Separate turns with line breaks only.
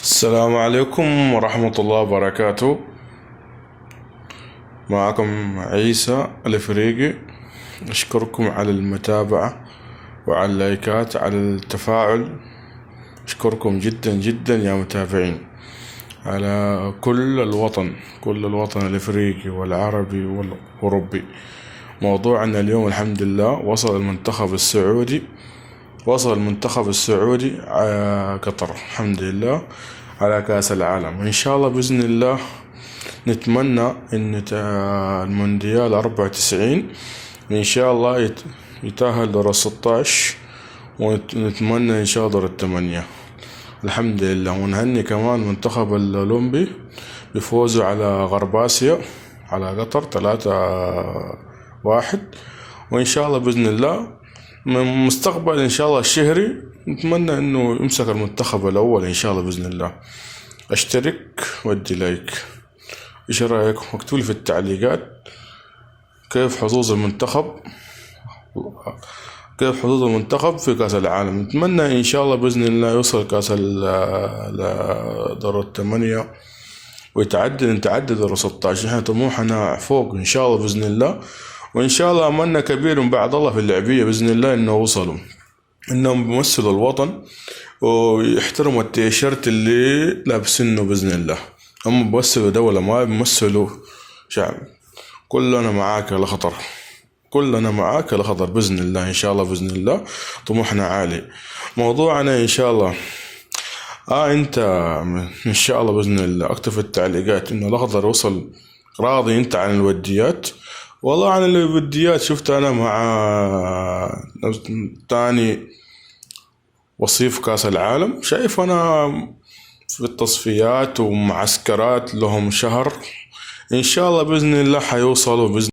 السلام عليكم ورحمة الله وبركاته. معكم عيسى الإفريقي. أشكركم على المتابعة وعلى اللايكات، على التفاعل. أشكركم جدا جدا يا متابعين على كل الوطن الإفريقي والعربي والأوروبي. موضوعنا اليوم الحمد لله وصل المنتخب السعودي على قطر الحمد لله على كأس العالم. وإن شاء الله بإذن الله نتمنى إن المونديال 94 إن شاء الله يتأهل دور 16، ونتمنى إن شاء الله دور 8 الحمد لله. ونهني كمان المنتخب الأولمبي بفوزه على غرب آسيا على قطر 3-1. وإن شاء الله بإذن الله من مستقبل إن شاء الله الشهري نتمنى إنه يمسك المنتخب الأول إن شاء الله بإذن الله. اشترك ودي لايك. إيش رأيك؟ اكتبوا لي في التعليقات كيف حظوظ المنتخب في كأس العالم. نتمنى إن شاء الله بإذن الله يوصل كأس دور 8 نتعدد دور 16. احنا طموحنا فوق إن شاء الله بإذن الله. وإن شاء الله أملنا كبير من بعد الله في اللعبية بإذن الله إنه وصلوا، إنهم بيمثلوا الوطن ويحترموا التيشيرت اللي لابسينه بإذن الله. هم بيمثلوا دولة، ما بيمثلوا شعب. كلنا معاك يا خضر بإذن الله. إن شاء الله بإذن الله طموحنا عالي. موضوعنا إن شاء الله أنت إن شاء الله بإذن الله اكتب في التعليقات إنه الأخضر وصل. راضي أنت عن الوديات؟ والله عن الوديات شفت أنا مع تاني وصيف كأس العالم، شايف أنا في التصفيات ومعسكرات لهم شهر. إن شاء الله بإذن الله حيوصلوا بإذن